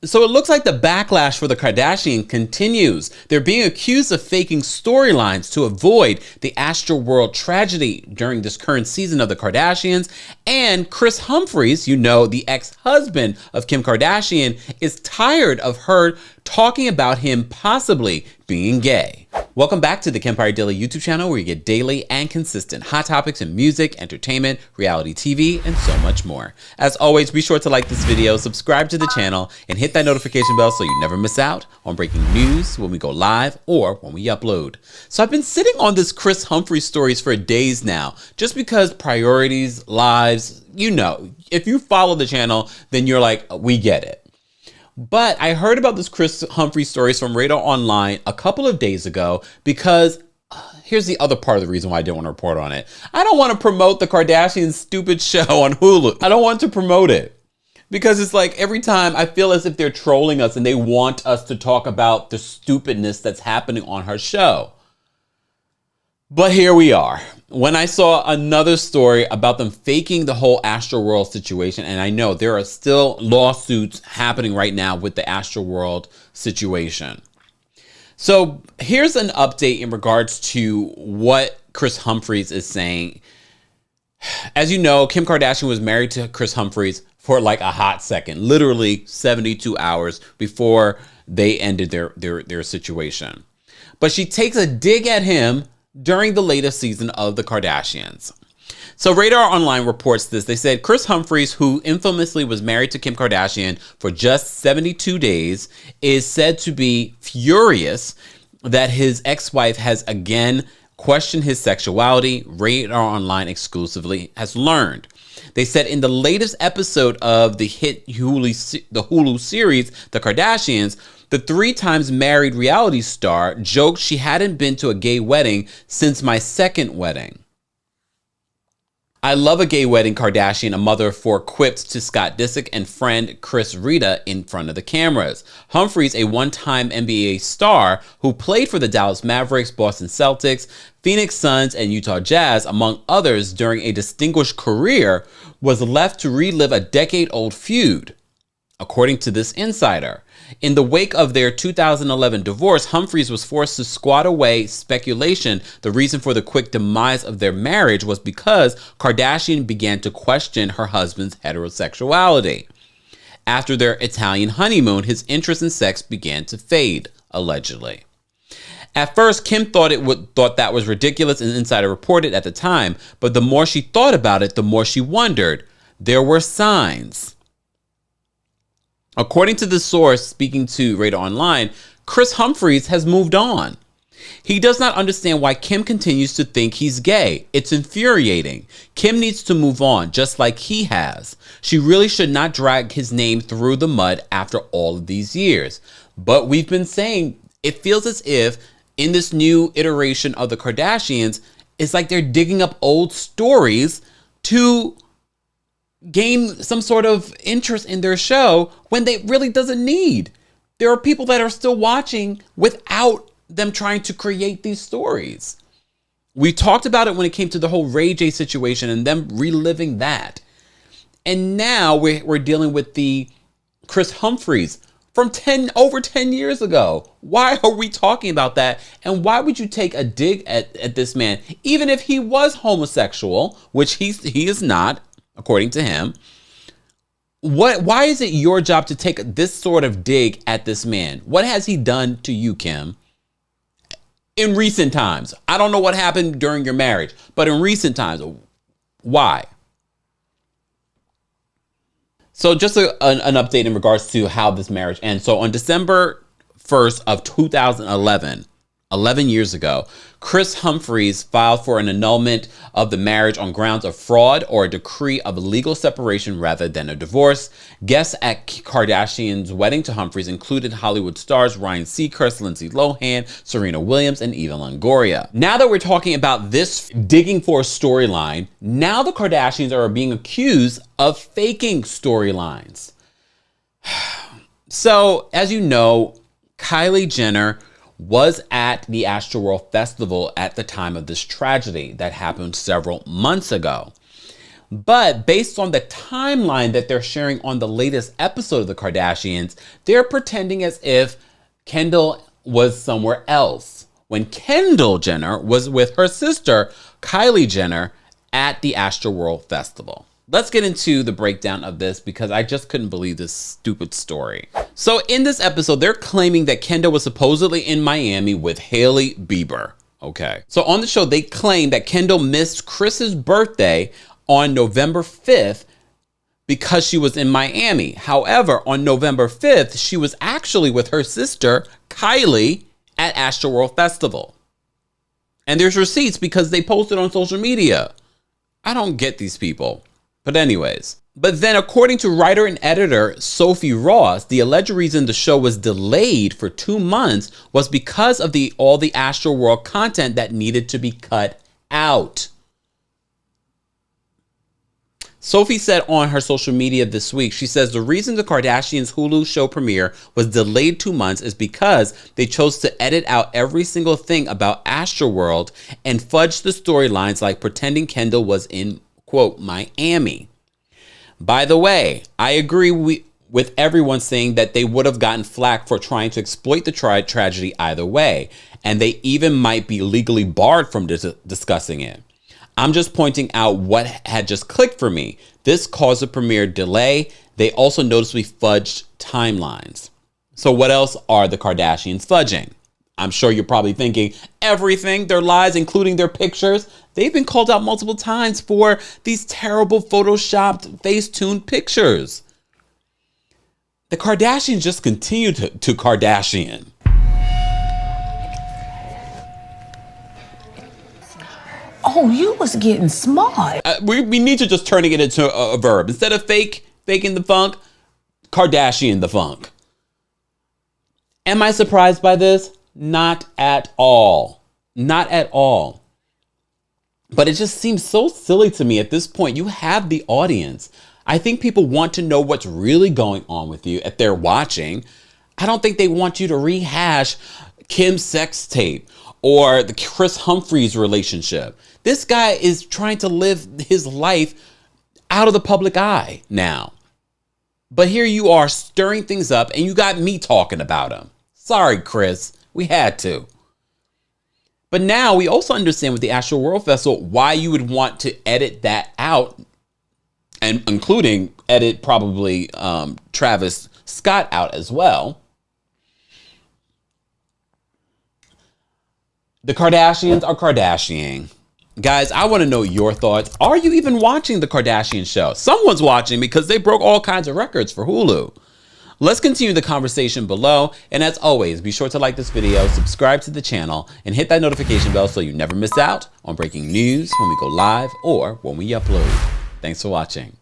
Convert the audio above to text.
So it looks like the backlash for the Kardashian continues. They're being accused of faking storylines to avoid the Astroworld tragedy during this current season of the Kardashians. And Kris Humphries, you know, the ex-husband of Kim Kardashian, is tired of her talking about him possibly being gay. Welcome back to the Kempire Daily YouTube channel, where you get daily and consistent hot topics in music, entertainment, reality TV, and so much more. As always, be sure to like this video, subscribe to the channel, and hit that notification bell so you never miss out on breaking news when we go live or when we upload. So I've been sitting on this Kris Humphries stories for days now, just because priorities, lives, you know, if you follow the channel, then you're like, we get it. But I heard about this Kris Humphries stories from Radar Online a couple of days ago because here's the other part of the reason why I didn't want to report on it. I don't want to promote the Kardashians' stupid show on Hulu. I don't want to promote it because it's like every time I feel as if they're trolling us and they want us to talk about the stupidness that's happening on her show. But here we are. When I saw another story about them faking the whole Astroworld situation, and I know there are still lawsuits happening right now with the Astroworld situation. So here's an update in regards to what Kris Humphries is saying. As you know, Kim Kardashian was married to Kris Humphries for like a hot second, literally 72 hours before they ended their situation. But she takes a dig at him during the latest season of The Kardashians. So Radar Online reports this. They said Kris Humphries, who infamously was married to Kim Kardashian for just 72 days, is said to be furious that his ex-wife has again questioned his sexuality. Radar Online exclusively has learned. They said in the latest episode of the hit Hulu series, The Kardashians, the 3 times married reality star joked she hadn't been to a gay wedding since my second wedding. I love a gay wedding, Kardashian, a mother of 4, quipped to Scott Disick and friend Chris Rita in front of the cameras. Humphries, a one-time NBA star who played for the Dallas Mavericks, Boston Celtics, Phoenix Suns, and Utah Jazz, among others, during a distinguished career, was left to relive a decade-old feud, according to this insider. In the wake of their 2011 divorce, Humphries was forced to squat away speculation. The reason for the quick demise of their marriage was because Kardashian began to question her husband's heterosexuality. After their Italian honeymoon, his interest in sex began to fade, allegedly. At first, Kim thought that was ridiculous, and Insider reported at the time, but the more she thought about it, the more she wondered. There were signs. According to the source speaking to Radar Online, Kris Humphries has moved on. He does not understand why Kim continues to think he's gay. It's infuriating. Kim needs to move on, just like he has. She really should not drag his name through the mud after all of these years. But we've been saying it feels as if in this new iteration of the Kardashians, it's like they're digging up old stories to gain some sort of interest in their show when they really doesn't need. There are people that are still watching without them trying to create these stories. We talked about it when it came to the whole Ray J situation and them reliving that. And now we're dealing with the Kris Humphries from over 10 years ago. Why are we talking about that? And why would you take a dig at this man, even if he was homosexual, which he is not, according to him? Why is it your job to take this sort of dig at this man? What has he done to you, Kim? In recent times. I don't know what happened during your marriage, but in recent times, why? So just an update in regards to how this marriage ends. So on December 1st of 2011, 11 years ago, Kris Humphries filed for an annulment of the marriage on grounds of fraud or a decree of legal separation rather than a divorce. Guests at Kardashian's wedding to Humphries included Hollywood stars Ryan Seacrest, Lindsay Lohan, Serena Williams, and Eva Longoria. Now that we're talking about this digging for a storyline, now the Kardashians are being accused of faking storylines. So, as you know, Kylie Jenner was at the Astroworld Festival at the time of this tragedy that happened several months ago. But based on the timeline that they're sharing on the latest episode of The Kardashians, they're pretending as if Kendall was somewhere else when Kendall Jenner was with her sister, Kylie Jenner, at the Astroworld Festival. Let's get into the breakdown of this because I just couldn't believe this stupid story. So in this episode, they're claiming that Kendall was supposedly in Miami with Hailey Bieber. Okay. So on the show, they claim that Kendall missed Kris's birthday on November 5th because she was in Miami. However, on November 5th, she was actually with her sister, Kylie, at Astroworld Festival. And there's receipts because they posted on social media. I don't get these people. But anyways, but then according to writer and editor Sophie Ross, the alleged reason the show was delayed for 2 months was because of all the Astroworld content that needed to be cut out. Sophie said on her social media this week, she says the reason the Kardashians' Hulu show premiere was delayed 2 months is because they chose to edit out every single thing about Astroworld and fudge the storylines like pretending Kendall was in, quote, Miami. By the way, I agree with everyone saying that they would have gotten flack for trying to exploit the tragedy either way, and they even might be legally barred from discussing it. I'm just pointing out what had just clicked for me. This caused a premiere delay. They also noticeably fudged timelines. So what else are the Kardashians fudging? I'm sure you're probably thinking everything, their lies, including their pictures. They've been called out multiple times for these terrible photoshopped, face-tuned pictures. The Kardashians just continue to Kardashian. Oh, you was getting smart. We need to just turning it into a verb. Instead of faking the funk, Kardashian the funk. Am I surprised by this? Not at all. Not at all. But it just seems so silly to me at this point. You have the audience. I think people want to know what's really going on with you if they're watching. I don't think they want you to rehash Kim's sex tape or the Kris Humphries relationship. This guy is trying to live his life out of the public eye now. But here you are stirring things up and you got me talking about him. Sorry, Kris. We had to. But now we also understand with the Astroworld Festival why you would want to edit that out, and including edit probably Travis Scott out as well. The Kardashians are Kardashian. Guys, I want to know your thoughts. Are you even watching the Kardashian show? Someone's watching because they broke all kinds of records for Hulu. Let's continue the conversation below. And as always, be sure to like this video, subscribe to the channel, and hit that notification bell so you never miss out on breaking news when we go live or when we upload. Thanks for watching.